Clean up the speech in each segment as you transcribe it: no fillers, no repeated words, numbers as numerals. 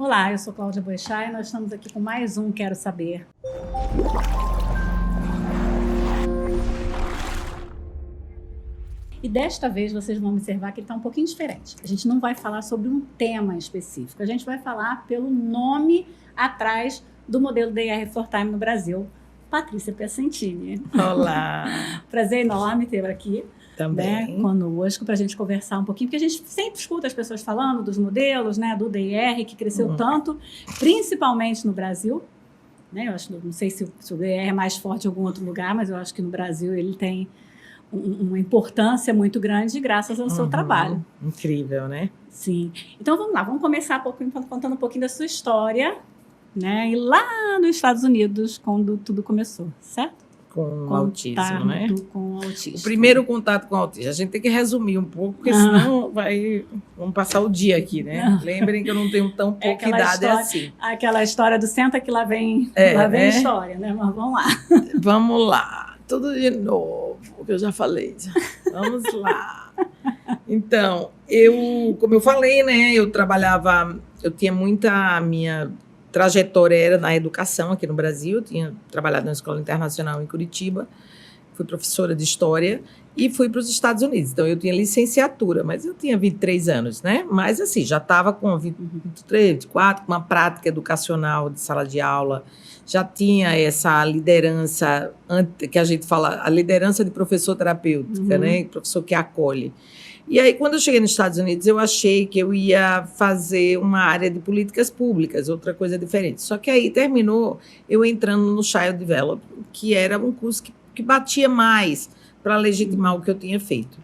Olá, eu sou Cláudia Boechat e nós estamos aqui com mais um Quero Saber. E desta vez vocês vão observar que ele está um pouquinho diferente. A gente não vai falar sobre um tema específico, a gente vai falar pelo nome atrás do modelo DR for Time no Brasil, Patrícia Piacentini. Olá! Prazer enorme ter aqui. Também. Né, conosco, para a gente conversar um pouquinho, porque a gente sempre escuta as pessoas falando dos modelos, né, do DR, que cresceu tanto, principalmente no Brasil. Né, eu acho, não sei se o DR é mais forte em algum outro lugar, mas eu acho que no Brasil ele tem uma importância muito grande graças ao seu trabalho. Incrível, né? Sim. Então, vamos lá, vamos começar contando um pouquinho da sua história, né, e lá nos Estados Unidos, quando tudo começou, certo? Com autismo, né? Com autismo. O primeiro contato com autismo. A gente tem que resumir um pouco, porque senão vamos passar o dia aqui, né? Lembrem que eu não tenho tão pouca idade assim. Aquela história do senta que lá vem história, né? Mas vamos lá. Vamos lá. Tudo de novo, que eu já falei. Vamos lá. Então, como eu falei, né? Eu tinha a minha trajetória era na educação aqui no Brasil. Eu tinha trabalhado na Escola Internacional em Curitiba, fui professora de História e fui para os Estados Unidos. Então, eu tinha licenciatura, mas eu tinha 23 anos, né? Mas, assim, já estava com 23, 24, com uma prática educacional de sala de aula, já tinha essa liderança, que a gente fala, a liderança de professor terapêutica, né? Professor que acolhe. E aí, quando eu cheguei nos Estados Unidos, eu achei que eu ia fazer uma área de políticas públicas, outra coisa diferente. Só que aí terminou eu entrando no Child Development, que era um curso que batia mais para legitimar o que eu tinha feito.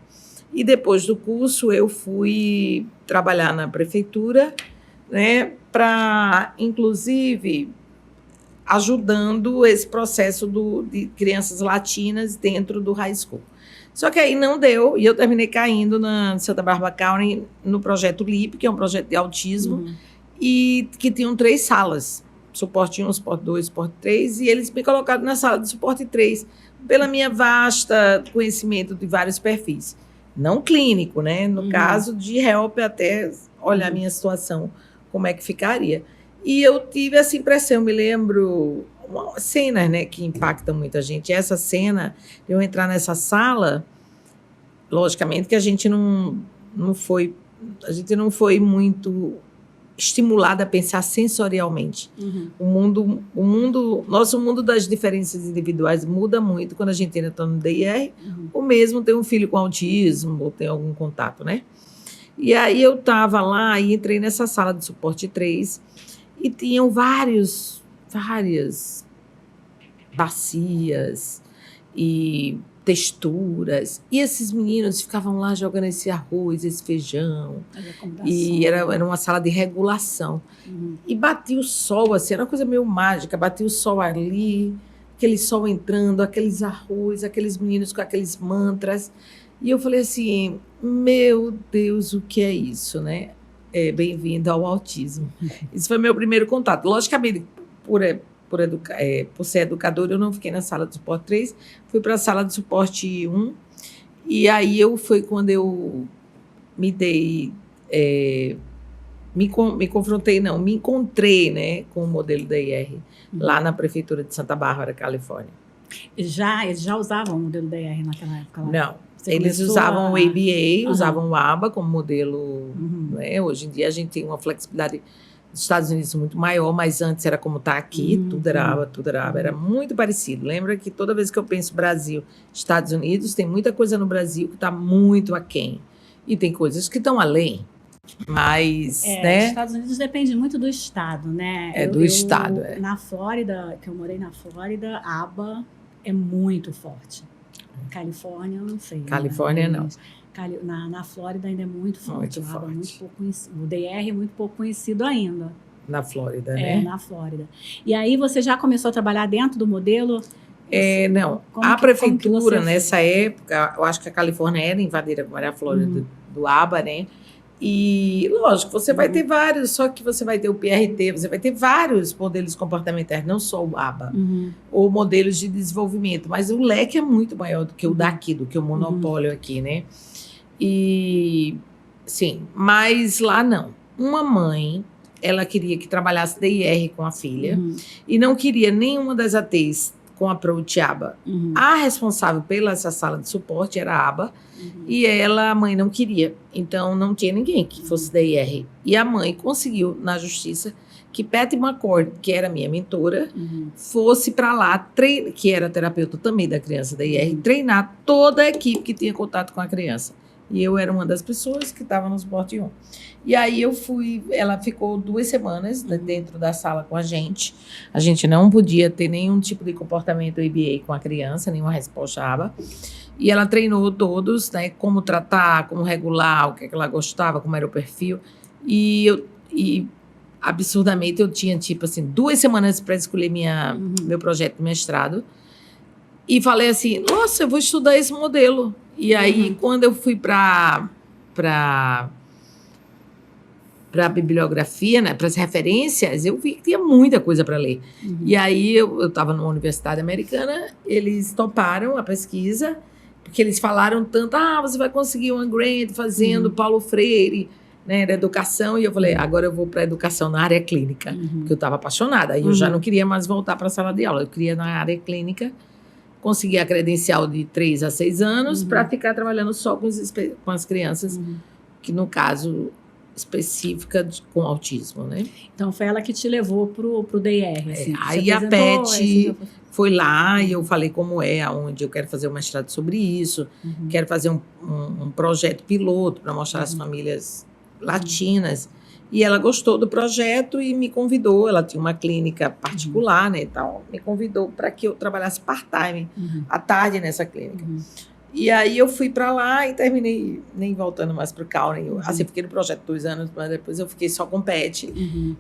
E depois do curso, eu fui trabalhar na prefeitura, né, para, inclusive, ajudando esse processo de crianças latinas dentro do high school. Só que aí não deu, e eu terminei caindo na Santa Barbara County no projeto LIP, que é um projeto de autismo, e que tinham 3 salas, suporte 1, suporte 2, suporte 3, e eles me colocaram na sala de suporte 3, pela minha vasta conhecimento de vários perfis. Não clínico, né? No caso de help, até olhar a minha situação, como é que ficaria. E eu tive essa impressão, me lembro... cenas, né, que impactam muita gente. Essa cena, eu entrar nessa sala, logicamente que a gente não foi muito estimulada a pensar sensorialmente. Nosso mundo das diferenças individuais muda muito quando a gente entra no DIR, ou mesmo tem um filho com autismo, ou tem algum contato, né? E aí eu estava lá e entrei nessa sala de suporte 3 e tinham várias bacias e texturas. E esses meninos ficavam lá jogando esse arroz, esse feijão. E era uma sala de regulação. E batia o sol, assim, era uma coisa meio mágica. Batia o sol ali, aquele sol entrando, aqueles arroz, aqueles meninos com aqueles mantras. E eu falei assim, meu Deus, o que é isso, né? Bem-vindo ao autismo. Esse foi meu primeiro contato. Logicamente, por ser educadora, eu não fiquei na sala de suporte 3, fui para a sala de suporte 1, e aí foi quando eu me dei, me encontrei, né, com o modelo da IR, lá na prefeitura de Santa Bárbara, Califórnia. Eles já usavam o modelo da IR naquela época? Lá? Não. Eles usavam o ABA, usavam o ABA como modelo. Né? Hoje em dia a gente tem uma flexibilidade dos Estados Unidos muito maior, mas antes era como está aqui, tudo era ABA, era muito parecido. Lembra que toda vez que eu penso Brasil, Estados Unidos, tem muita coisa no Brasil que está muito aquém. E tem coisas que estão além. Mas, né? Os Estados Unidos depende muito do estado, né? Estado. Na Flórida, que eu morei na Flórida, ABA é muito forte. Califórnia, eu não sei. Califórnia, não. Na Flórida ainda é muito forte. Muito forte. Muito pouco o DR é muito pouco conhecido ainda. Na Flórida, né? Na Flórida. E aí você já começou a trabalhar dentro do modelo? Não. A prefeitura, nessa época, eu acho que a Califórnia era invadida, como era a Flórida do ABA, né? E, lógico, você vai ter vários, só que você vai ter o PRT, você vai ter vários modelos comportamentais, não só o ABA, ou modelos de desenvolvimento, mas o leque é muito maior do que o daqui, do que o monopólio aqui, né? E, sim, mas lá não. Uma mãe ela queria que trabalhasse DIR com a filha e não queria nenhuma das ATs com a Proutiaba. A responsável pela essa sala de suporte era a aba e ela, a mãe, não queria. Então, não tinha ninguém que fosse DIR. E a mãe conseguiu, na justiça, que Patty McCord, que era minha mentora, fosse para lá, que era terapeuta também da criança DIR, treinar toda a equipe que tinha contato com a criança. E eu era uma das pessoas que estava no suporte 1. E aí eu fui, ela ficou 2 semanas dentro da sala com a gente. A gente não podia ter nenhum tipo de comportamento ABA com a criança, nenhuma resposta ABA. E ela treinou todos, né, como tratar, como regular, o que ela gostava, como era o perfil. E absurdamente eu tinha, tipo assim, 2 semanas para escolher meu projeto de mestrado. E falei assim, nossa, eu vou estudar esse modelo. E aí, quando eu fui para a bibliografia, né, para as referências, eu vi que tinha muita coisa para ler. E aí, eu estava numa universidade americana, eles toparam a pesquisa, porque eles falaram tanto, você vai conseguir uma grant fazendo Paulo Freire, né, da educação. E eu falei, agora eu vou para a educação na área clínica, porque eu estava apaixonada. Aí eu já não queria mais voltar para a sala de aula, eu queria na área clínica, conseguir a credencial de 3 a 6 anos para ficar trabalhando só com as crianças, que no caso específica com autismo, né? Então foi ela que te levou pro DIR. Assim, aí a Pet foi lá e eu falei como aonde eu quero fazer um mestrado sobre isso, quero fazer um projeto piloto para mostrar as famílias latinas. E ela gostou do projeto e me convidou, ela tinha uma clínica particular, né, e tal, me convidou para que eu trabalhasse part-time, à tarde nessa clínica. E aí eu fui para lá e terminei nem voltando mais para o Cowley. Assim, fiquei no projeto 2 anos, mas depois eu fiquei só com Pet.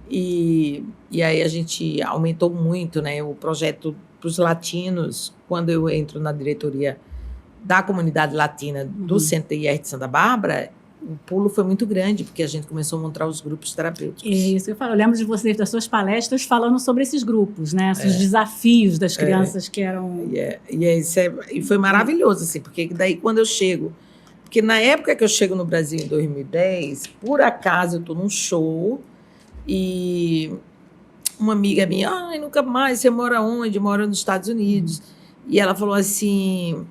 E aí a gente aumentou muito, né, o projeto para os latinos. Quando eu entro na diretoria da comunidade latina do Centro IR de Santa Bárbara, o pulo foi muito grande, porque a gente começou a montar os grupos terapêuticos. Isso, eu falo, eu lembro de você, das suas palestras, falando sobre esses grupos, né? Os desafios das crianças que eram... E foi maravilhoso, assim, porque daí quando eu chego... Porque na época que eu chego no Brasil, em 2010, por acaso eu estou num show e uma amiga minha, nunca mais, você mora onde? Mora nos Estados Unidos. E ela falou assim...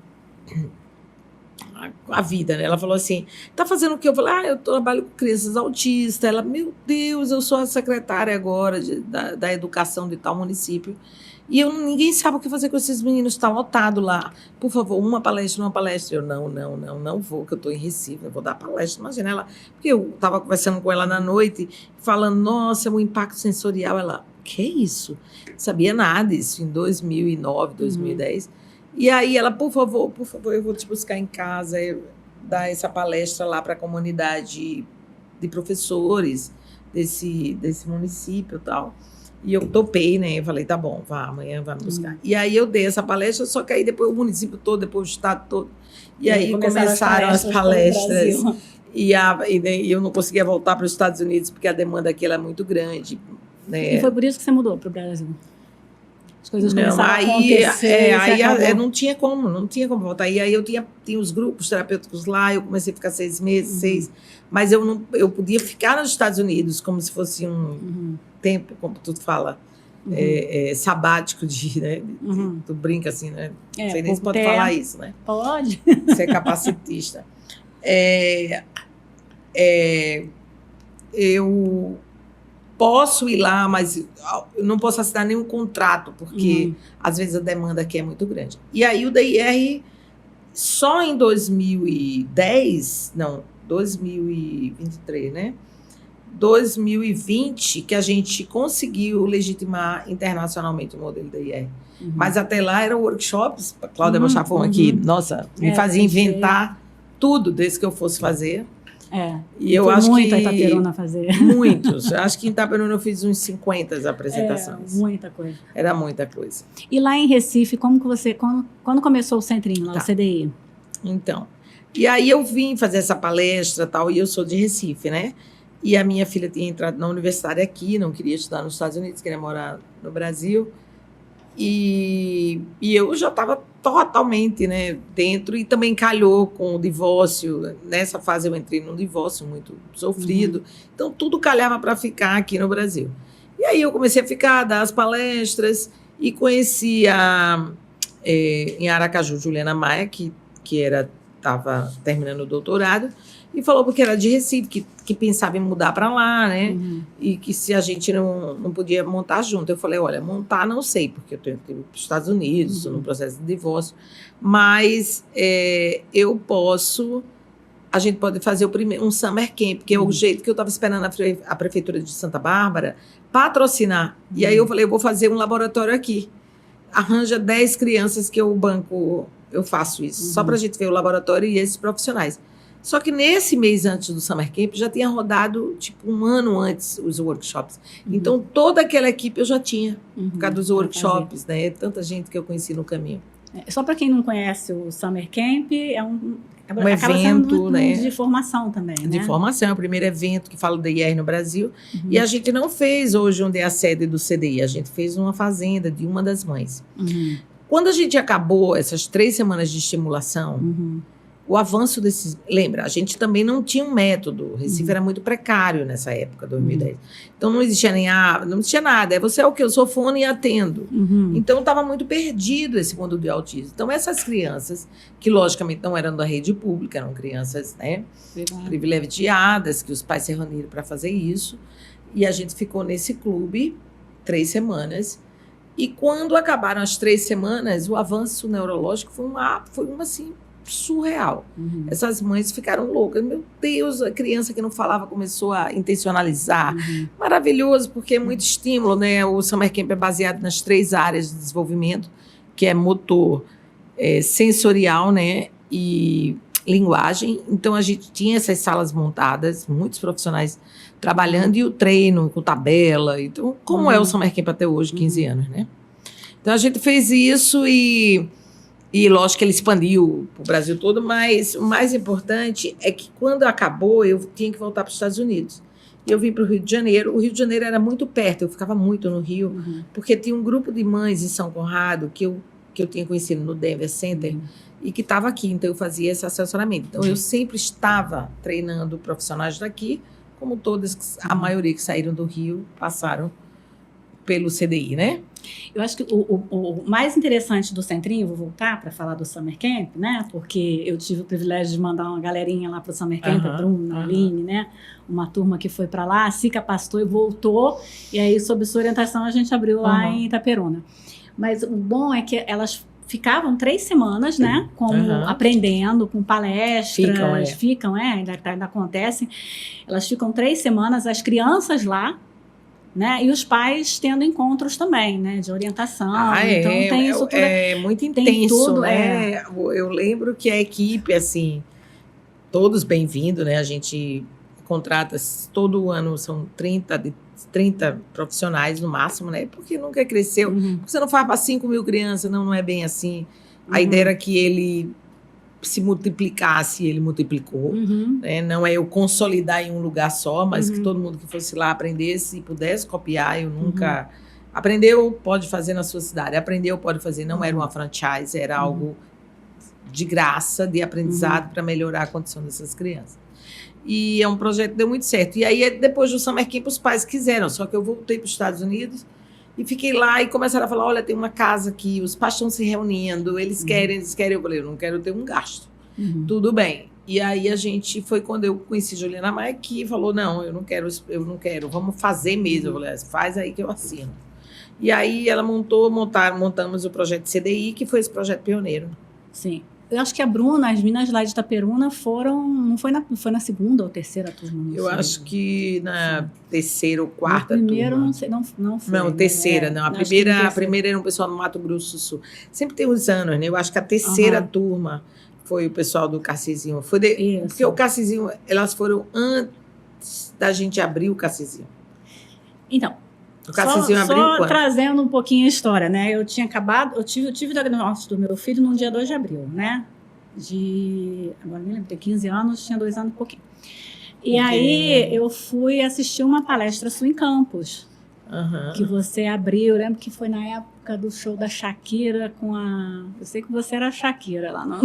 a vida, né? Ela falou assim, tá fazendo o quê? Eu falei, eu trabalho com crianças autistas. Ela, meu Deus, eu sou a secretária agora da educação de tal município. E ninguém sabe o que fazer com esses meninos, está lotado lá. Por favor, uma palestra. Eu, não vou, que eu estou em Recife, eu vou dar palestra. Imagina ela, porque eu estava conversando com ela na noite, falando, nossa, o impacto sensorial. Ela, que é isso? Não sabia nada disso, em 2009, 2010. E aí ela, por favor, eu vou te buscar em casa, dar essa palestra lá para a comunidade de professores desse município e tal. E eu topei, né? Eu falei, tá bom, amanhã vai me buscar. E aí eu dei essa palestra, só que aí depois o município todo, depois o estado todo. E aí começaram as palestras. E eu não conseguia voltar para os Estados Unidos, porque a demanda aqui é muito grande. Né? E foi por isso que você mudou para o Brasil? As coisas começaram a acontecer. Não tinha como voltar. E aí eu tinha os grupos terapêuticos lá, eu comecei a ficar 6 meses, mas eu podia ficar nos Estados Unidos como se fosse um tempo, como tu fala, sabático né? Tu brinca assim, né? Não sei nem se pode falar isso, né? Pode. Ser capacitista. Eu posso ir lá, mas eu não posso assinar nenhum contrato, porque às vezes a demanda aqui é muito grande. E aí o DIR, só em 2023, né? 2020, que a gente conseguiu legitimar internacionalmente o modelo DIR. Mas até lá eram workshops, a Cláudia Bochafon aqui, nossa, me fazia inventar tudo desde que eu fosse fazer. E eu acho muito a Itaperuna fazer. Muitos. Acho que em Itaperuna eu fiz uns 50 apresentações. Muita coisa. Era muita coisa. E lá em Recife, como que você... Quando começou o centrinho lá, o CDI? Então, e aí eu vim fazer essa palestra e tal, e eu sou de Recife, né? E a minha filha tinha entrado na universidade aqui, não queria estudar nos Estados Unidos, queria morar no Brasil. E eu já estava totalmente, né, dentro, e também calhou com o divórcio. Nessa fase eu entrei num divórcio muito sofrido, então tudo calhava para ficar aqui no Brasil. E aí eu comecei a ficar, dar as palestras, e conheci em Aracaju, Juliana Maia, que estava terminando o doutorado, e falou porque era de Recife, que pensava em mudar para lá, né? E que se a gente não podia montar junto. Eu falei, olha, montar não sei, porque eu tenho que ir para os Estados Unidos, estou no processo de divórcio, mas eu posso... A gente pode fazer um summer camp, que é o jeito que eu estava esperando a Prefeitura de Santa Bárbara patrocinar. E aí eu falei, eu vou fazer um laboratório aqui. Arranja 10 crianças que eu banco, eu faço isso, só para a gente ver o laboratório e esses profissionais. Só que nesse mês antes do Summer Camp, já tinha rodado, tipo, um ano antes os workshops. Então, toda aquela equipe eu já tinha, por causa dos workshops, né? Tanta gente que eu conheci no caminho. Só para quem não conhece o Summer Camp, um evento, né? De formação também, né? De formação, é o primeiro evento que fala do IR no Brasil. E a gente não fez hoje onde é a sede do CDI, a gente fez numa fazenda de uma das mães. Quando a gente acabou essas 3 semanas de estimulação, o avanço desses... Lembra, a gente também não tinha um método. O Recife era muito precário nessa época, 2010. Então, não existia não existia nada. Você é o quê? Eu sou fono e atendo. Então, estava muito perdido esse mundo do autismo. Então, essas crianças, que logicamente não eram da rede pública, eram crianças, né, privilegiadas, que os pais se reuniram para fazer isso. E a gente ficou nesse clube 3 semanas. E quando acabaram as 3 semanas, o avanço neurológico foi uma assim, surreal. Essas mães ficaram loucas. Meu Deus, a criança que não falava começou a intencionalizar. Maravilhoso, porque é muito estímulo, né? O Summer Camp é baseado nas 3 áreas de desenvolvimento, que é motor, sensorial, né? E linguagem. Então, a gente tinha essas salas montadas, muitos profissionais trabalhando, e o treino com tabela. Então, como é o Summer Camp até hoje, 15 anos, né? Então, a gente fez isso e lógico que ele expandiu para o Brasil todo, mas o mais importante é que quando acabou, eu tinha que voltar para os Estados Unidos. E eu vim para o Rio de Janeiro. O Rio de Janeiro era muito perto, eu ficava muito no Rio, porque tinha um grupo de mães em São Conrado que eu tinha conhecido no Denver Center e que estava aqui, então eu fazia esse assessoramento. Então eu sempre estava treinando profissionais daqui, como todas, a maioria que saíram do Rio passaram pelo CDI, né? Eu acho que o mais interessante do Centrinho, vou voltar para falar do Summer Camp, né? Porque eu tive o privilégio de mandar uma galerinha lá para o Summer Camp, a Bruna, a Aline, né? Uma turma que foi para lá, se capacitou e voltou. E aí, sob sua orientação, a gente abriu lá em Itaperuna. Mas o bom é que elas ficavam 3 semanas, né? Como aprendendo, com palestras. Ainda acontecem. Elas ficam 3 semanas, as crianças lá, né? E os pais tendo encontros também, né? De orientação. Então tem isso tudo. É muito intenso, tudo, né? Eu lembro que a equipe, assim, todos bem-vindos, né? A gente contrata todo ano, são 30 profissionais no máximo, né? Porque nunca cresceu. Você não faz para 5 mil crianças, não é bem assim. A ideia era que ele se multiplicasse, ele multiplicou. Né? Não é eu consolidar em um lugar só, mas que todo mundo que fosse lá aprendesse e pudesse copiar. Eu nunca... Aprendeu, pode fazer na sua cidade. Aprendeu, pode fazer. Não era uma franchise, era algo de graça, de aprendizado para melhorar a condição dessas crianças. E é um projeto que deu muito certo. E aí, depois do Summer Camp, os pais quiseram. Só que eu voltei para os Estados Unidos e fiquei lá e começaram a falar, olha, tem uma casa aqui, os pais estão se reunindo, eles querem. Eu falei, eu não quero ter um gasto. Tudo bem. E aí, foi quando eu conheci Juliana Maia, que falou, não, eu não quero, vamos fazer mesmo. Eu falei, faz aí que eu assino. E aí, ela montamos o projeto CDI, que foi esse projeto pioneiro. Sim. Eu acho que a Bruna, as meninas lá de Itaperuna não foi na segunda ou terceira turma? Eu acho que na terceira ou quarta turma. Primeiro, turma. Não sei, não foi. Não, terceira, não. A primeira era um pessoal no Mato Grosso do Sul. Sempre tem uns anos, né? Eu acho que a terceira turma foi o pessoal do Carcizinho. Porque o Carcizinho, elas foram antes da gente abrir o Carcizinho. Então, o Carcizinho abriu quando? Trazendo um pouquinho a história, né? Eu tive o diagnóstico do meu filho no dia 2 de abril, né? Agora me lembro, tem 15 anos, tinha 2 anos e pouquinho. E aí eu fui assistir uma palestra sua em Campos, que você abriu, eu lembro que foi na época época do show da Shakira com a... Eu sei que você era a Shakira lá no...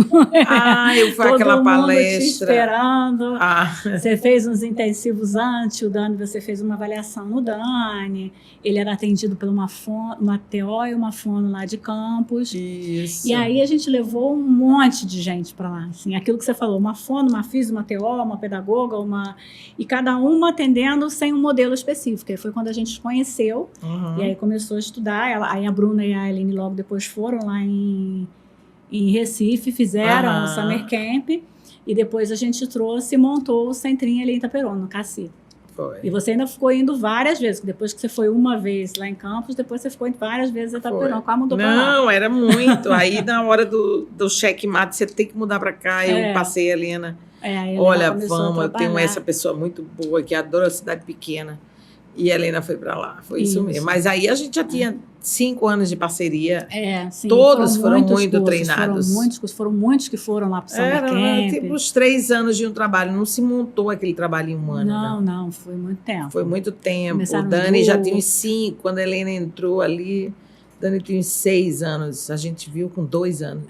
Eu fui aquela palestra. Te esperando. Ah. Você fez uns intensivos antes, o Dani, você fez uma avaliação no Dani. Ele era atendido por uma TO e uma fono lá de Campos. Isso. E aí a gente levou um monte de gente para lá. Assim, aquilo que você falou, uma fono, uma física, uma TO, uma pedagoga, e cada uma atendendo sem um modelo específico. E foi quando a gente se conheceu, e aí começou a estudar. Aí a Bruna e a Aline logo depois foram lá em Recife, fizeram o Summer Camp, e depois a gente trouxe e montou o centrinho ali em Itaperuna, no Caci. Foi. E você ainda ficou indo várias vezes, depois que você foi uma vez lá em Campos, depois você ficou indo várias vezes em Itaperuna. Quase mudou para lá. Não, era muito. Aí na hora do checkmate, você tem que mudar para cá. Eu passei a Helena. Olha, vamos, eu tenho essa pessoa muito boa que adora a cidade pequena. E a Helena foi para lá, foi isso mesmo. Mas aí a gente já tinha 5 anos de parceria. Sim, todos foram muito treinados. Foram muitos que foram lá para o Summer Camp. Tipo uns 3 anos de um trabalho, não se montou aquele trabalho humano. Não, foi muito tempo. Foi muito tempo. Começaram o Dani já tinha uns 5, quando a Helena entrou ali. Dani tinha uns 6 anos, a gente viu com 2 anos.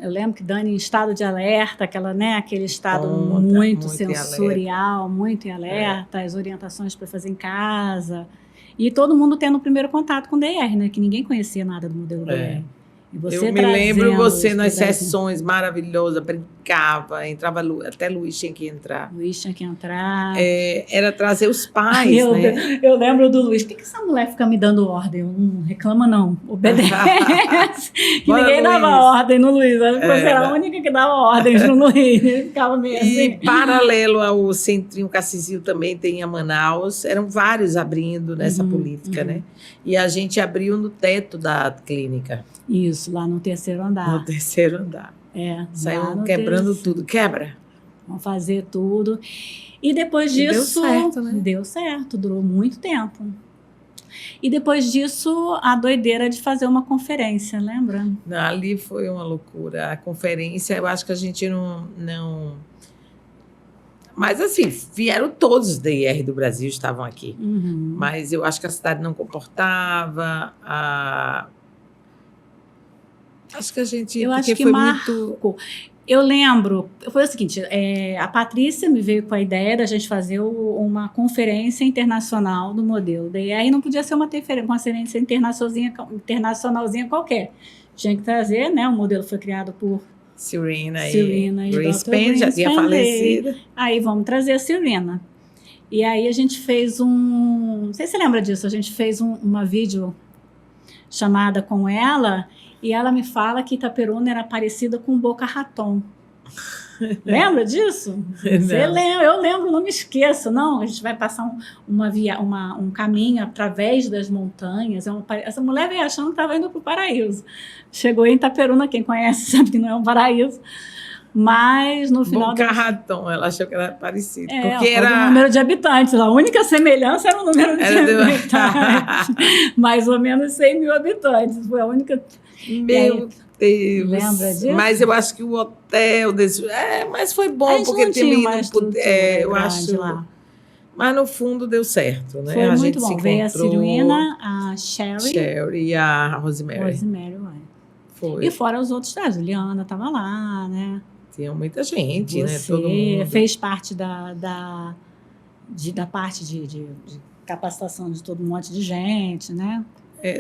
Eu lembro que Dani em estado de alerta, aquele estado muito sensorial, muito em alerta, as orientações para fazer em casa. E todo mundo tendo o primeiro contato com o DR, né? Que ninguém conhecia nada do modelo DR. E você eu me lembro você nas sessões maravilhosas, brincava, entrava, até Luiz tinha que entrar. Era trazer os pais, né? Eu lembro do Luiz, por que essa mulher fica me dando ordem? Não reclama não, obedece. Que ninguém dava ordem no Luiz, você era a única que dava ordens no Luiz. Ele ficava meio assim. E paralelo ao Centrinho Cassizinho também tem a Manaus, eram vários abrindo nessa política, né? E a gente abriu no teto da clínica. Isso, lá no 3º andar. No 3º andar. Saiu quebrando tudo. Quebra. Vamos fazer tudo. E depois disso... Deu certo, né? Deu certo, durou muito tempo. E depois disso, a doideira de fazer uma conferência, lembra? Ali foi uma loucura. A conferência, eu acho que a gente não... Mas, assim, vieram todos os DIR do Brasil, estavam aqui. Mas eu acho que a cidade não comportava. Acho que a gente... Eu acho que marcou. Eu lembro, foi o seguinte, a Patrícia me veio com a ideia da gente fazer uma conferência internacional do modelo DIR, e não podia ser uma conferência internacionalzinha qualquer. Tinha que trazer, né? O modelo foi criado por Serena e Greenspan, já tinha falecido. Aí vamos trazer a Serena. E aí a gente fez não sei se você lembra disso, a gente fez uma vídeo chamada com ela, e ela me fala que Itaperuna era parecida com Boca Raton. Lembra disso? Você lembra? Eu lembro, não me esqueço. Não, a gente vai passar um caminho através das montanhas. Essa mulher veio achando que estava indo para o paraíso. Chegou em Itaperuna, quem conhece sabe que não é um paraíso. Mas no final... Boca Raton, ela achou que era parecido. Porque era o número de habitantes. A única semelhança era o número de habitantes. Mais ou menos 100 mil habitantes. Foi a única... Meu Deus. Lembra disso? Mas eu acho que o hotel mas foi bom porque também eu acho lá. Mas no fundo deu certo, né? Foi muito bom. Veio a Serena, a Sherry e a Rosemary. Foi. E fora os outros, a Juliana estava lá, né? Tinha muita gente, né? Todo mundo fez parte da parte de capacitação de todo um monte de gente, né?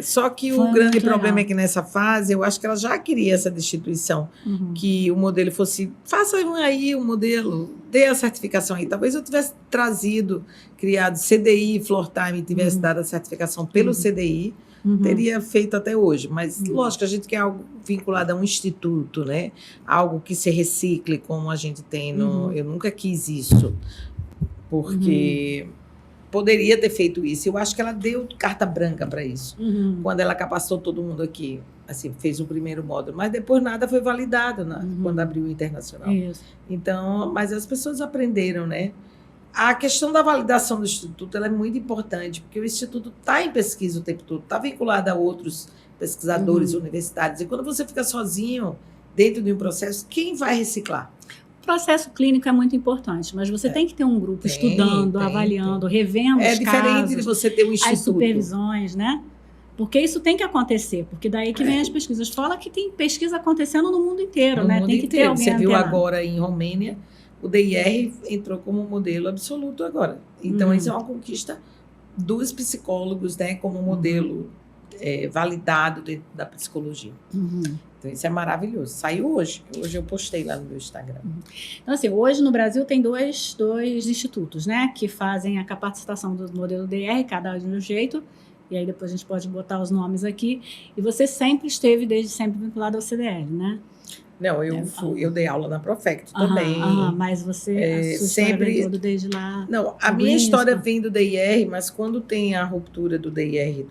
Só que o grande problema é que nessa fase, eu acho que ela já queria essa destituição, que o modelo fosse, faça aí o modelo, dê a certificação aí. Talvez eu tivesse criado CDI, Floor Time, e tivesse dado a certificação pelo CDI, teria feito até hoje. Mas, lógico, a gente quer algo vinculado a um instituto, né? Algo que se recicle, como a gente tem no... Eu nunca quis isso, porque... Poderia ter feito isso. Eu acho que ela deu carta branca para isso. Quando ela capacitou todo mundo aqui. Assim, fez o primeiro módulo. Mas depois nada foi validado quando abriu o internacional. Isso. Então, mas as pessoas aprenderam, né? A questão da validação do Instituto ela é muito importante, porque o Instituto está em pesquisa o tempo todo, está vinculado a outros pesquisadores universitários. E quando você fica sozinho dentro de um processo, quem vai reciclar? O processo clínico é muito importante, mas você tem que ter um grupo avaliando, revendo os casos. É diferente de você ter um instituto. As supervisões, né? Porque isso tem que acontecer, porque daí que vem as pesquisas. Fala que tem pesquisa acontecendo no mundo inteiro, No né? mundo Tem que ter inteiro. alguém Você viu antenado. agora em Romênia, o DIR entrou como modelo absoluto agora. Então, isso é uma conquista dos psicólogos, né? Como modelo validado dentro da psicologia. Então, isso é maravilhoso. Saiu hoje. Hoje eu postei lá no meu Instagram. Então, assim, hoje no Brasil tem dois institutos, né? Que fazem a capacitação do modelo DR, cada um de um jeito. E aí depois a gente pode botar os nomes aqui. E você sempre esteve, desde sempre, vinculado ao CDL, né? Não, eu dei aula na Profecto também. Mas você, a sua história vem toda desde lá? Não, a minha história vem do DIR, mas quando tem a ruptura do DIR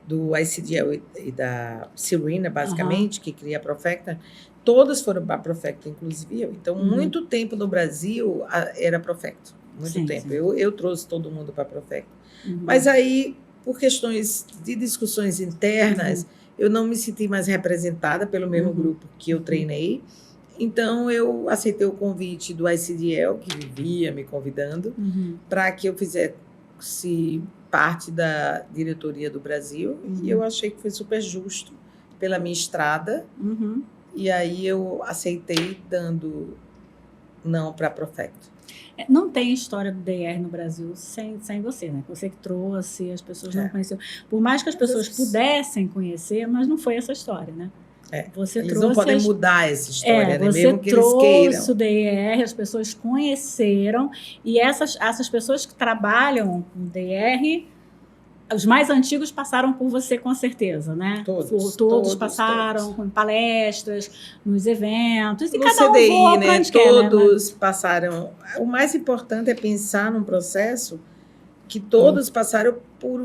do ICDL e da Serena, basicamente, que cria a Profecta, todas foram para a Profecto, inclusive eu. Então, muito tempo no Brasil era Profecto. Muito tempo. Sim. Eu trouxe todo mundo para a Profecto. Mas aí, por questões de discussões internas, eu não me senti mais representada pelo mesmo grupo que eu treinei. Então, eu aceitei o convite do ICDL, que vivia me convidando, para que eu fizesse parte da diretoria do Brasil. E eu achei que foi super justo pela minha estrada. E aí, eu aceitei dando não para a Profecto. Não tem história do DR no Brasil sem você, né? Você que trouxe, as pessoas não conheciam. Por mais que as pessoas pudessem conhecer, mas não foi essa história, né? Eles não podem mudar essa história, né? Mesmo que eles queiram. Você trouxe o DR, as pessoas conheceram, e essas pessoas que trabalham com DR, os mais antigos passaram por você, com certeza, né? Todos passaram com palestras, nos eventos, e no cada CDI, voa né? Todos passaram. O mais importante é pensar num processo que todos passaram por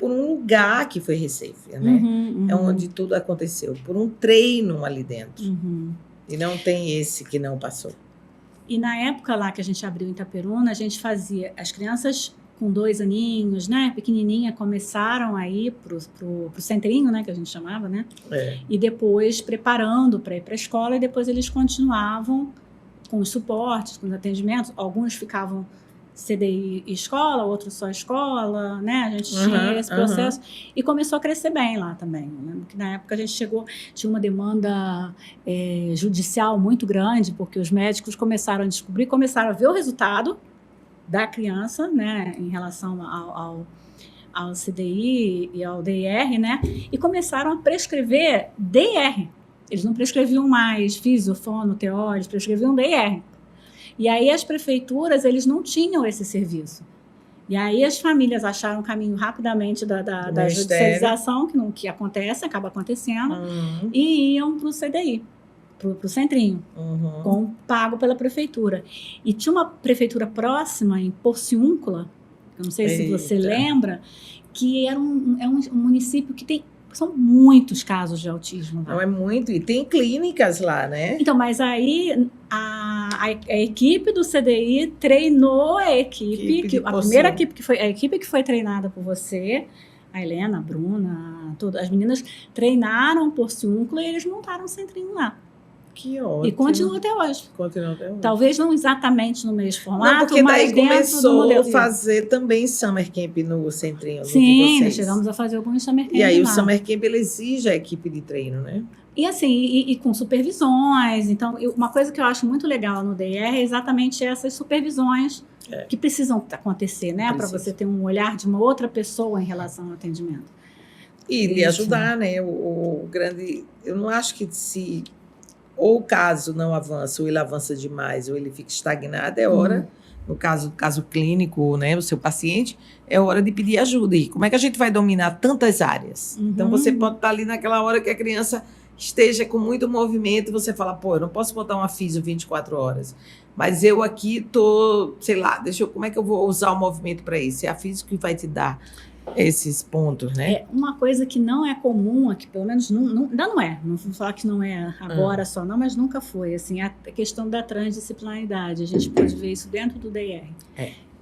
um lugar que foi Recife, né? É onde tudo aconteceu, por um treino ali dentro. E não tem esse que não passou. E na época lá que a gente abriu em Itaperuna, a gente fazia as crianças com 2 aninhos, né, pequenininha, começaram a ir pro centrinho, né, que a gente chamava, né, e depois preparando para ir para a escola, e depois eles continuavam com os suportes, com os atendimentos. Alguns ficavam CDI e escola, outros só escola, né, a gente tinha esse processo, e começou a crescer bem lá também. Eu lembro que na época a gente tinha uma demanda judicial muito grande, porque os médicos começaram a descobrir, começaram a ver o resultado da criança, né, em relação ao CDI e ao DIR, né, e começaram a prescrever DIR. Eles não prescreviam mais físio, fono, TO, eles prescreviam DIR. E aí as prefeituras, eles não tinham esse serviço. E aí as famílias acharam o caminho rapidamente da judicialização, que acontece, acaba acontecendo, e iam para o CDI. Para o centrinho, pago pela prefeitura. E tinha uma prefeitura próxima, em Porciúncula, eu não sei se você lembra, que é um município que são muitos casos de autismo lá. Não é muito, e tem clínicas lá, né? Então, mas aí a equipe do CDI treinou a equipe, a primeira equipe que foi treinada por você, a Helena, a Bruna, as meninas treinaram Porciúncula e eles montaram um centrinho lá. Que ótimo. E continua até hoje. Talvez não exatamente no mesmo formato, porque mas daí dentro do modelo. Começou a fazer também Summer Camp no centrinho. Sim, nós chegamos a fazer alguns Summer Camp. E aí o Summer Camp ele exige a equipe de treino, né? E assim, e com supervisões. Então, uma coisa que eu acho muito legal no DR é exatamente essas supervisões que precisam acontecer, né? Para você ter um olhar de uma outra pessoa em relação ao atendimento. E lhe ajudar, né? O grande... Eu não acho que se... ou o caso não avança, ou ele avança demais, ou ele fica estagnado, é hora, no caso clínico, né, o seu paciente, é hora de pedir ajuda. E como é que a gente vai dominar tantas áreas? Então, você pode estar ali naquela hora que a criança esteja com muito movimento, você fala, eu não posso botar uma físio 24 horas, mas eu aqui tô, sei lá, como é que eu vou usar o movimento para isso? É a físio que vai te dar esses pontos, né? Uma coisa que não é comum aqui, pelo menos ainda não é, não vou falar que não é agora só não, mas nunca foi, assim, a questão da transdisciplinaridade, a gente pode ver isso dentro do DR,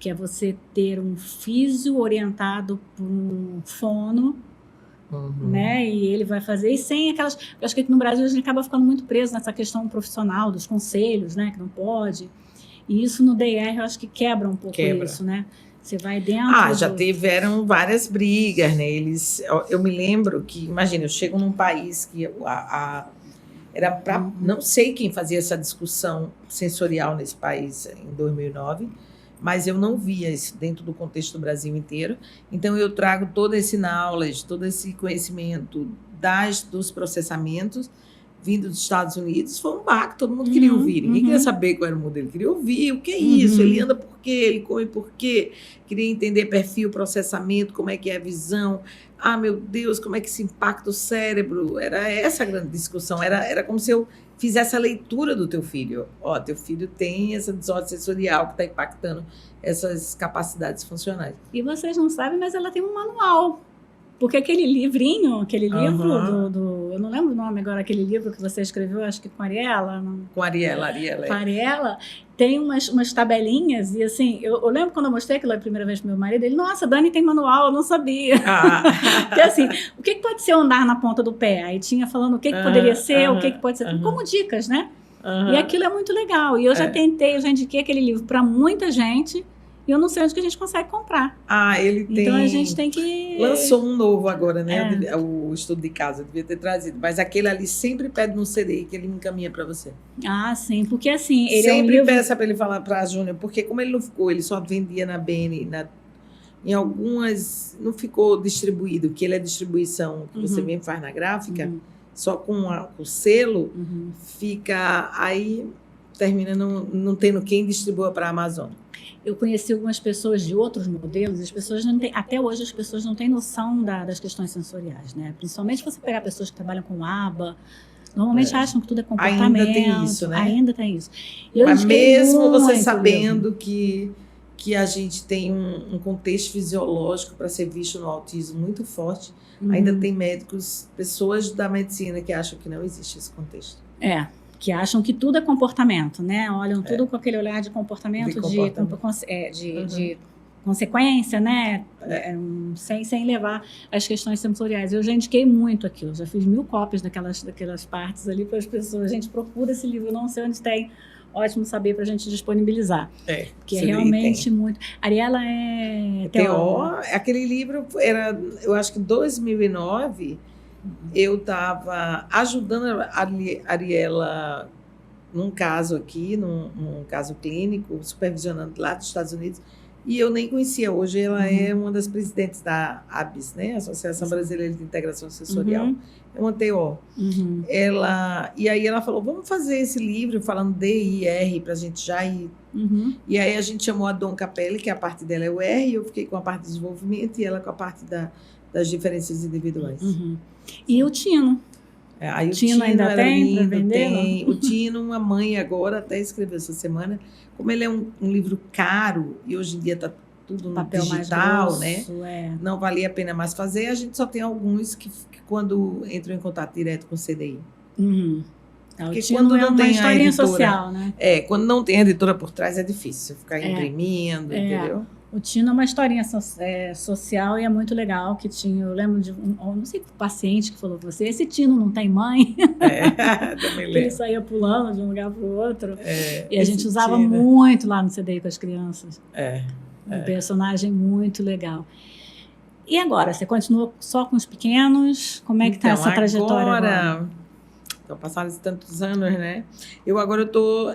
que é você ter um físio orientado por um fono, né, e ele vai fazer, e sem aquelas, eu acho que aqui no Brasil a gente acaba ficando muito preso nessa questão profissional, dos conselhos, né, que não pode, e isso no DR eu acho que quebra um pouco isso, né? Você vai dentro... Já tiveram várias brigas, né? Eu me lembro que, imagina, eu chego num país que era para... Não sei quem fazia essa discussão sensorial nesse país em 2009, mas eu não via isso dentro do contexto do Brasil inteiro. Então, eu trago todo esse knowledge, todo esse conhecimento dos processamentos vindo dos Estados Unidos. Foi um baque, todo mundo queria ouvir. Ninguém queria saber qual era o modelo, queria ouvir o que é isso, ele anda por quê, ele come por quê. Queria entender perfil, processamento, como é que é a visão. Meu Deus, como é que se impacta o cérebro? Era essa a grande discussão. Era como se eu fizesse a leitura do teu filho. Teu filho tem essa desordem sensorial que está impactando essas capacidades funcionais. E vocês não sabem, mas ela tem um manual. Porque aquele livrinho, aquele livro eu não lembro o nome agora, aquele livro que você escreveu, acho que com a Ariela. Não? Com a Ariela. Com a Ariela, tem umas tabelinhas, e assim, eu lembro quando eu mostrei aquilo a primeira vez pro meu marido, ele, nossa, Dani tem manual, eu não sabia. Porque assim, o que pode ser andar na ponta do pé? Aí tinha falando o que poderia ser, o que pode ser, como dicas, né? E aquilo é muito legal. E eu já tentei, eu já indiquei aquele livro para muita gente, e eu não sei onde que a gente consegue comprar. Ele tem... Então a gente tem que... Lançou um novo agora, né? O estudo de casa, eu devia ter trazido. Mas aquele ali sempre pede no CD que ele encaminha para você. Sim, porque assim... Ele sempre é um livro... peça para ele falar para a Júnior, porque como ele não ficou, ele só vendia na BN, em algumas não ficou distribuído, que ele é distribuição que você mesmo faz na gráfica, só com o selo, fica aí, termina não tendo quem distribua para a Amazon. Eu conheci algumas pessoas de outros modelos, as pessoas não têm, até hoje as pessoas não têm noção das questões sensoriais, né? Principalmente se você pegar pessoas que trabalham com aba, normalmente acham que tudo é comportamento. Ainda tem isso, né? Ainda tem isso. Mas mesmo você sabendo que a gente tem um contexto fisiológico para ser visto no autismo muito forte, ainda tem médicos, pessoas da medicina que acham que não existe esse contexto. Que acham que tudo é comportamento, né? Olham tudo com aquele olhar de comportamento, de consequência, né? Sem levar as questões sensoriais. Eu já indiquei muito aquilo, já fiz 1000 cópias daquelas partes ali para as pessoas. A gente procura esse livro, não sei onde tem. Ótimo saber para a gente disponibilizar. Porque é realmente muito... Ariela é TO. Aquele livro era, eu acho que em 2009... Eu estava ajudando a Ariela num caso aqui, num caso clínico, supervisionando lá dos Estados Unidos, e eu nem conhecia. Hoje ela é uma das presidentes da ABS, né? Associação Brasileira de Integração Sensorial. É uma TO. E aí ela falou, vamos fazer esse livro falando D e R para a gente já ir. E aí a gente chamou a Dom Capelli, que a parte dela é o R, e eu fiquei com a parte de desenvolvimento e ela com a parte das diferenças individuais. E o Tino? Aí o Tino ainda tem para vender? Tem. O Tino, uma mãe agora até escreveu essa semana, como ele é um livro caro e hoje em dia está tudo no papel digital, mais grosso, né? Não valia a pena mais fazer. A gente só tem alguns que quando entram em contato direto com o CDI. Porque quando não tem historinha social, né? Quando não tem a editora por trás é difícil ficar imprimindo, entendeu? O Tino é uma historinha social e é muito legal, que tinha, eu lembro de não sei que paciente que falou com você, esse Tino não tem mãe? Também lembro. Ele saía pulando de um lugar para o outro. E a gente usava muito lá no CDI com as crianças. Um personagem muito legal. E agora, você continua só com os pequenos? Como é que está essa trajetória agora? Estão passados tantos anos, né? Eu estou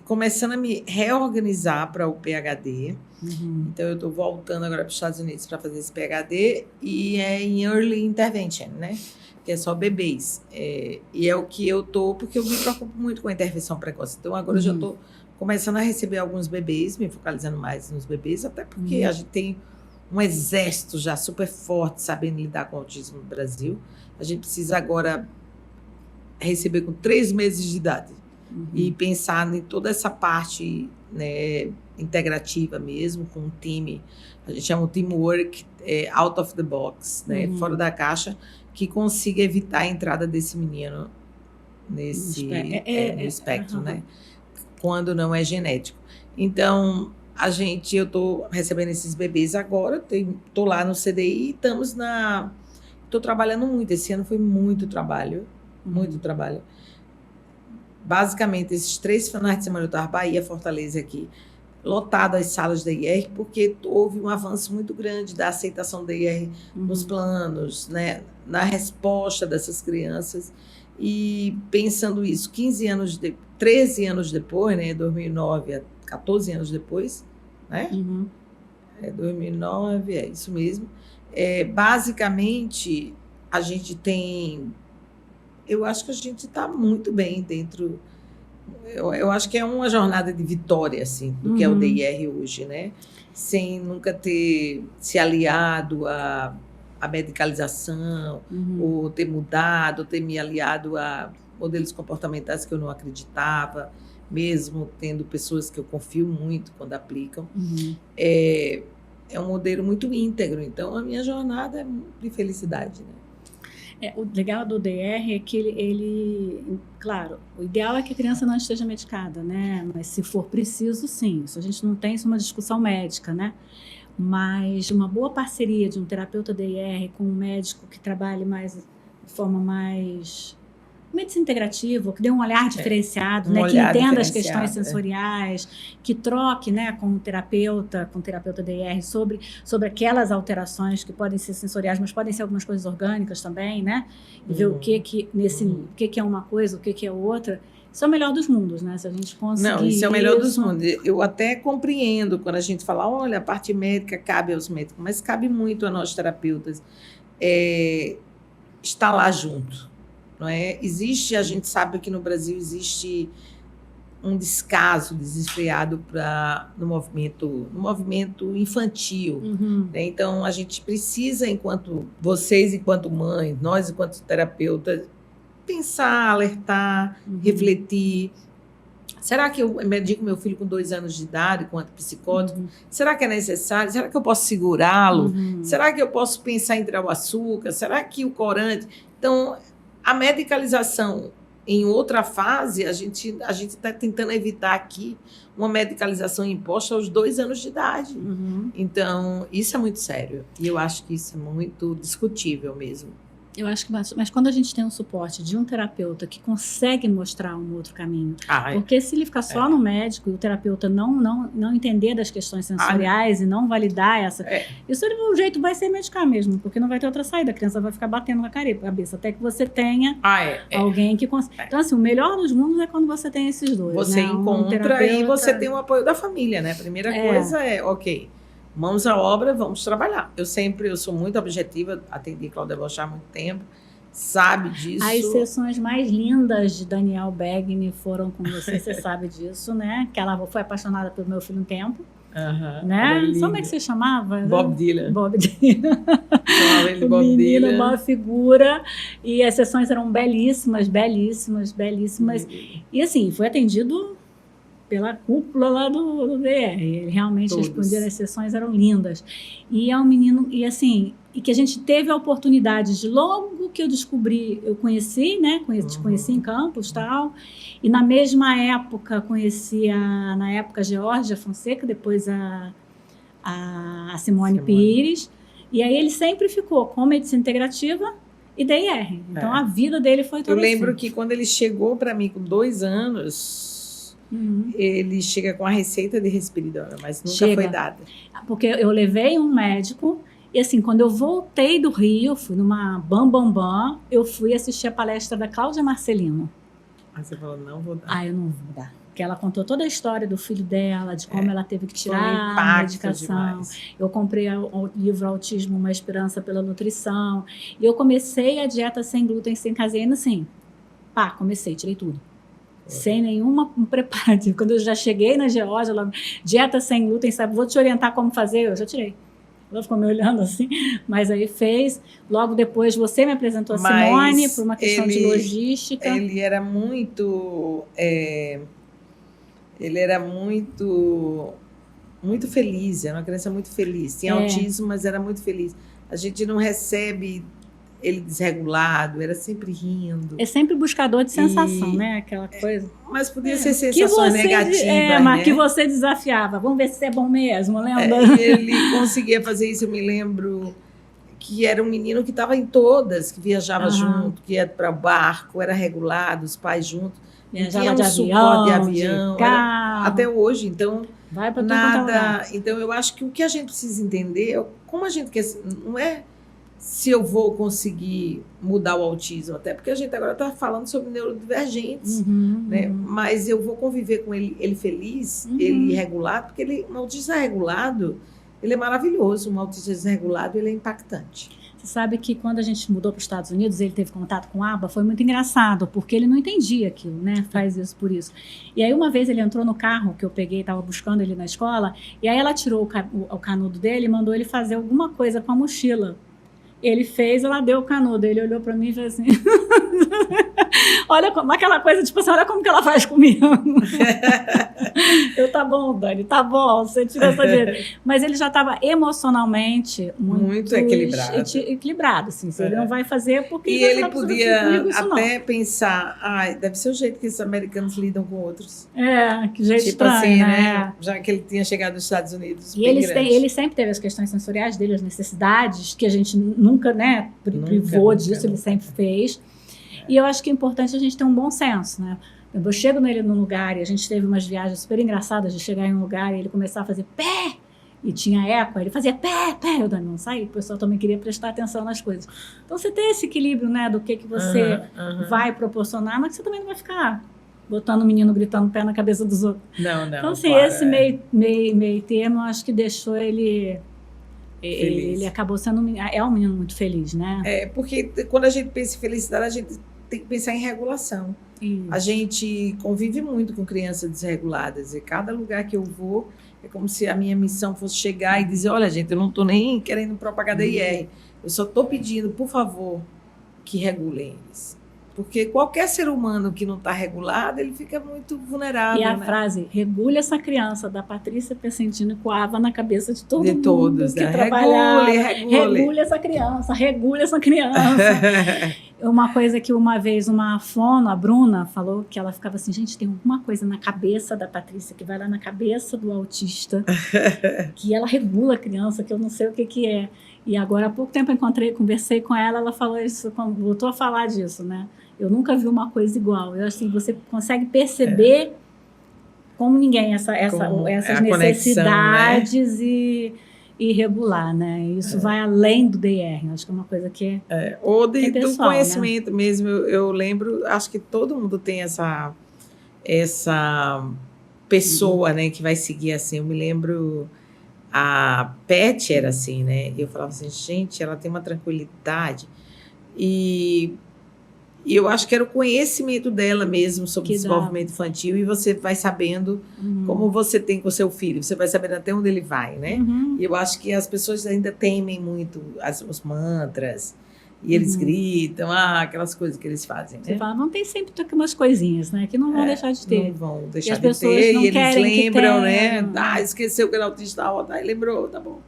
começando a me reorganizar para o PhD. Então, eu estou voltando agora para os Estados Unidos para fazer esse PhD e é em Early Intervention, né? Que é só bebês. E é o que eu estou, porque eu me preocupo muito com a intervenção precoce. Então, agora eu já estou começando a receber alguns bebês, me focalizando mais nos bebês, até porque a gente tem um exército já super forte sabendo lidar com o autismo no Brasil. A gente precisa agora receber com 3 meses de idade e pensar em toda essa parte, né, integrativa mesmo, com um time, a gente chama o teamwork out of the box, né, fora da caixa, que consiga evitar a entrada desse menino nesse no espectro, né, quando não é genético. Então, eu estou recebendo esses bebês agora, estou lá no CDI e estou trabalhando muito. Esse ano foi muito trabalho, muito trabalho. Basicamente, esses 3 finais de semana eu estava Bahia, Fortaleza aqui, lotado as salas da IR, porque houve um avanço muito grande da aceitação da IR nos planos, né, na resposta dessas crianças. E pensando isso, 13 anos depois, né, 2009, 14 anos depois, né? 2009, é isso mesmo. Basicamente, a gente tem... Eu acho que a gente está muito bem dentro... Eu acho que é uma jornada de vitória, assim, do que é o DIR hoje, né? Sem nunca ter se aliado à medicalização, ou ter mudado, ou ter me aliado a modelos comportamentais que eu não acreditava, mesmo tendo pessoas que eu confio muito quando aplicam. É um modelo muito íntegro. Então, a minha jornada é de felicidade, né? O legal do DR é que ele, claro, o ideal é que a criança não esteja medicada, né? Mas se for preciso, sim. Isso a gente não tem, isso é uma discussão médica, né? Mas uma boa parceria de um terapeuta DR com um médico que trabalhe mais de forma mais medicina integrativa, que dê um olhar diferenciado, né? Que entenda as questões sensoriais, que troque, né, com o terapeuta DR sobre aquelas alterações que podem ser sensoriais, mas podem ser algumas coisas orgânicas também, né? E ver o que é uma coisa, o que é outra. Isso é o melhor dos mundos, né? Se a gente conseguir. Não, isso é o melhor dos mundos. Eu até compreendo quando a gente fala, olha, a parte médica cabe aos médicos, mas cabe muito a nós terapeutas estar lá junto. Não é? A gente sabe que no Brasil existe um descaso desenfreado no movimento infantil. Né? Então, a gente precisa, vocês enquanto mães, nós enquanto terapeutas, pensar, alertar, refletir. Será que eu medico meu filho com 2 anos de idade com antipsicótico? Será que é necessário? Será que eu posso segurá-lo? Será que eu posso pensar em tirar o açúcar? Será que o corante... Então, a medicalização em outra fase, a gente está tentando evitar aqui uma medicalização imposta aos 2 anos de idade. Então, isso é muito sério. E eu acho que isso é muito discutível mesmo. Eu acho que, mas quando a gente tem um suporte de um terapeuta que consegue mostrar um outro caminho, porque se ele ficar só no médico e o terapeuta não entender das questões sensoriais e não validar isso, o jeito vai ser medicar mesmo, porque não vai ter outra saída, a criança vai ficar batendo na cabeça, até que você tenha alguém que consiga. Então, assim, o melhor dos mundos é quando você tem esses dois. Você encontra e você tem o apoio da família, né? A primeira coisa ok, mãos à obra, vamos trabalhar. Eu sou muito objetiva, atendi Cláudia Bochar há muito tempo, sabe disso. As sessões mais lindas de Daniel Begni foram com você sabe disso, né? Que ela foi apaixonada pelo meu filho um tempo. Né? Sabe como é que você chamava? Bob Dylan. Bob Dylan. Chamava ele Bob Dylan. Uma figura. E as sessões eram belíssimas. E assim, foi atendido pela cúpula lá do DR. Ele realmente respondia, as sessões eram lindas. E é um menino, e assim, e que a gente teve a oportunidade de, logo que eu descobri, eu conheci, né? Te conheci em Campos e tal. E na mesma época, conheci na época, a Georgia Fonseca, depois a Simone Pires. E aí ele sempre ficou com medicina integrativa e DR. Então a vida dele foi toda Eu lembro que quando ele chegou para mim com 2 anos, ele chega com a receita de risperidona, mas nunca foi dada. Porque eu levei um médico e assim, quando eu voltei do Rio, fui numa eu fui assistir a palestra da Cláudia Marcelino. Aí você falou, não vou dar. Eu não vou dar. Porque ela contou toda a história do filho dela, de como ela teve que tirar a medicação. Demais. Eu comprei o livro Autismo, Uma Esperança pela Nutrição. E eu comecei a dieta sem glúten, sem caseína, assim. Comecei, tirei tudo. Sem nenhuma preparo. Quando eu já cheguei na Geórgia, ela, dieta sem glúten, sabe? Vou te orientar como fazer. Eu já tirei. Ela ficou me olhando assim, mas aí fez. Logo depois, você me apresentou a Simone por uma questão de logística. Ele era muito... muito feliz. Era uma criança muito feliz. Tinha autismo, mas era muito feliz. A gente não recebe ele desregulado, era sempre rindo. É sempre buscador de sensação, né? Aquela coisa. Mas podia ser sensações negativas, mas né? que você desafiava. Vamos ver se é bom mesmo, lembra? Ele conseguia fazer isso. Eu me lembro que era um menino que estava em todas, que viajava Aham. junto, que ia para barco, era regulado, os pais juntos. Viajava Tinha de suporte de avião, avião, de carro. até hoje. Então, Vai para tudo quanto é lugar. Então, eu acho que o que a gente precisa entender é como a gente quer. Não é se eu vou conseguir mudar o autismo, até porque a gente agora está falando sobre neurodivergentes, né? Mas eu vou conviver com ele feliz, ele regulado, porque um autista regulado, ele é maravilhoso. Um autista desregulado, ele é impactante. Você sabe que quando a gente mudou para os Estados Unidos, ele teve contato com a aba, foi muito engraçado, porque ele não entendia aquilo, né? Faz isso por isso. E aí uma vez ele entrou no carro que eu peguei, estava buscando ele na escola, e aí ela tirou o canudo dele e mandou ele fazer alguma coisa com a mochila. Ele fez, ela deu o canudo. Ele olhou para mim e fez assim... Olha como aquela coisa, tipo assim, olha como que ela faz comigo. Eu, tá bom, Dani, tá bom, você tira essa direita. Mas ele já estava emocionalmente muito equilibrado, assim. Ele não vai fazer porque... E ele podia até pensar, deve ser o jeito que esses americanos lidam com outros. Que jeito tipo estranho, assim, né? Já que ele tinha chegado nos Estados Unidos. E ele sempre teve as questões sensoriais dele, as necessidades, que a gente nunca, né, privou disso, ele sempre fez. E eu acho que é importante a gente ter um bom senso, né? Eu chego nele num lugar e a gente teve umas viagens super engraçadas de chegar em um lugar e ele começar a fazer pé, e tinha eco, ele fazia pé, eu não saí, o pessoal também queria prestar atenção nas coisas. Então você tem esse equilíbrio, né, do que você vai proporcionar, mas que você também não vai ficar botando o menino gritando pé na cabeça dos outros. Não. Então, assim, claro, esse meio termo, eu acho que deixou ele... Ele acabou sendo um menino muito feliz, né? Porque quando a gente pensa em felicidade, a gente tem que pensar em regulação. Isso. A gente convive muito com crianças desreguladas e cada lugar que eu vou é como se a minha missão fosse chegar e dizer, olha, gente, eu não estou nem querendo propagar DIR, eu só estou pedindo, por favor, que regulem eles. Porque qualquer ser humano que não está regulado, ele fica muito vulnerável. E a frase, regule essa criança, da Patrícia Pessentino, coava na cabeça de todo mundo que trabalhava. Regule essa criança, regule essa criança. Uma coisa que uma vez uma fono, a Bruna, falou que ela ficava assim, gente, tem alguma coisa na cabeça da Patrícia, que vai lá na cabeça do autista, que ela regula a criança, que eu não sei o que é. E agora, há pouco tempo, conversei com ela, ela falou isso, voltou a falar disso, né? Eu nunca vi uma coisa igual. Eu assim, você consegue perceber como ninguém essas necessidades, conexão, né? e regular, né? Isso vai além do DR. Acho que é uma coisa que ou do conhecimento, né? Mesmo. Eu lembro, acho que todo mundo tem essa pessoa, né, que vai seguir assim. Eu me lembro, a Pet era assim, né? Eu falava assim, gente, ela tem uma tranquilidade e eu acho que era o conhecimento dela mesmo sobre desenvolvimento infantil, e você vai sabendo como você tem com o seu filho, você vai sabendo até onde ele vai, né? E eu acho que as pessoas ainda temem muito os mantras, e eles gritam, aquelas coisas que eles fazem, né? Você fala, não tem sempre umas coisinhas, né? Que não vão deixar de ter. Não vão deixar de ter, e eles lembram, né? Esqueceu que era autista, lembrou, tá bom.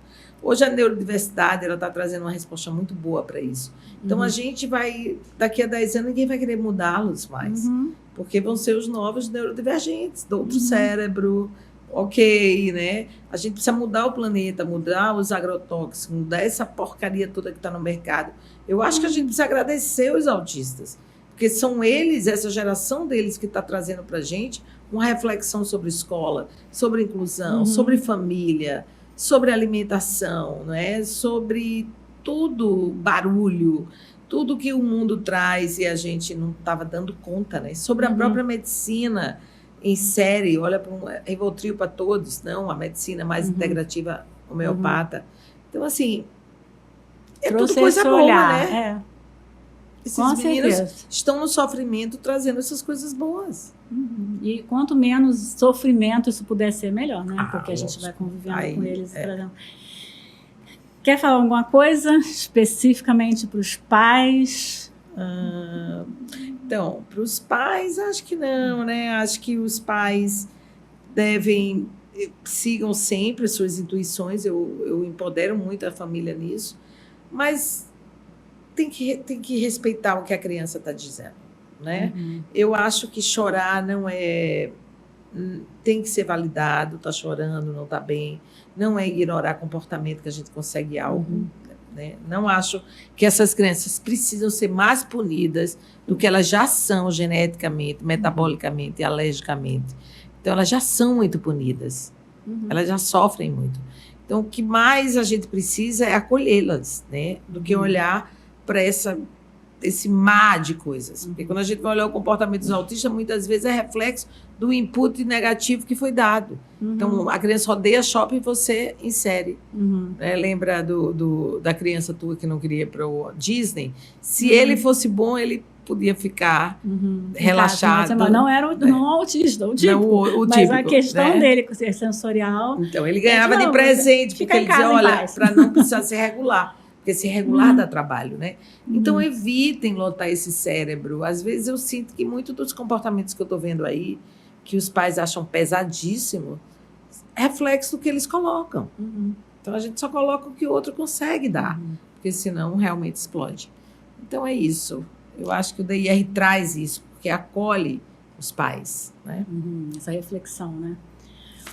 Hoje a neurodiversidade está trazendo uma resposta muito boa para isso. Então, a gente vai, daqui a 10 anos, ninguém vai querer mudá-los mais. Porque vão ser os novos neurodivergentes, do outro cérebro, ok, né? A gente precisa mudar o planeta, mudar os agrotóxicos, mudar essa porcaria toda que está no mercado. Eu acho que a gente precisa agradecer os autistas, porque são eles, essa geração deles, que está trazendo para a gente uma reflexão sobre escola, sobre inclusão, sobre família, sobre alimentação, né? Sobre tudo, barulho, tudo que o mundo traz e a gente não estava dando conta, né? Sobre a própria medicina em série, olha para um Rivotril para todos, não, a medicina mais integrativa homeopata. Então, assim, tudo coisa boa, né? Esses meninos estão no sofrimento trazendo essas coisas boas. E quanto menos sofrimento isso puder ser, melhor, né? Porque a gente vai convivendo com eles. Quer falar alguma coisa especificamente para os pais? Então, para os pais, acho que não, né? Acho que os pais sigam sempre as suas intuições. Eu empodero muito a família nisso, mas tem que respeitar o que a criança está dizendo, né? Eu acho que chorar não é... Tem que ser validado, está chorando, não está bem. Não é ignorar comportamento que a gente consegue algo. né? Não acho que essas crianças precisam ser mais punidas do que elas já são geneticamente, metabolicamente e alergicamente. Então, elas já são muito punidas. Elas já sofrem muito. Então, o que mais a gente precisa é acolhê-las, né? Do que olhar para esse mar de coisas. Porque quando a gente vai olhar o comportamento dos autistas, muitas vezes é reflexo do input negativo que foi dado. Então, a criança odeia shopping e você insere. Né? Lembra da criança tua que não queria ir para o Disney? Se ele fosse bom, ele podia ficar relaxado. Mas não era não autista, o típico. Não, o mas típico, a questão né? dele com ser sensorial... Então, ele ganhava de presente, porque ele dizia, olha, para não precisar se regular. Porque se regular dá trabalho, né? Então, evitem lotar esse cérebro. Às vezes, eu sinto que muito dos comportamentos que eu estou vendo aí, que os pais acham pesadíssimo, é reflexo do que eles colocam. Então, a gente só coloca o que o outro consegue dar, porque senão realmente explode. Então, é isso. Eu acho que o DIR traz isso, porque acolhe os pais, né? Essa reflexão, né?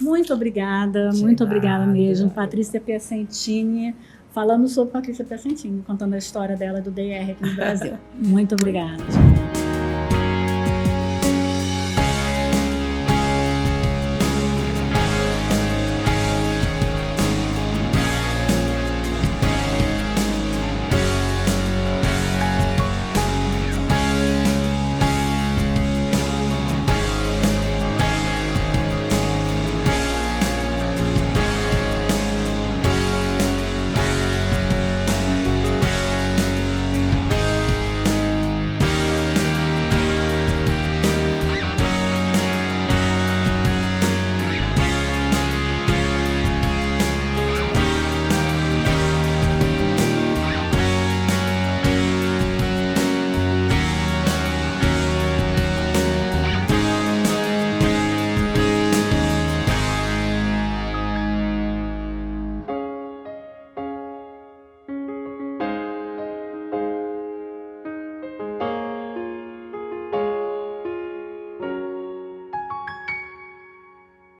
Muito obrigada, De muito nada. obrigada mesmo. Patrícia Piacentini, falando sobre Patrícia Piacentini, contando a história dela do DIR aqui no Brasil. Muito obrigada.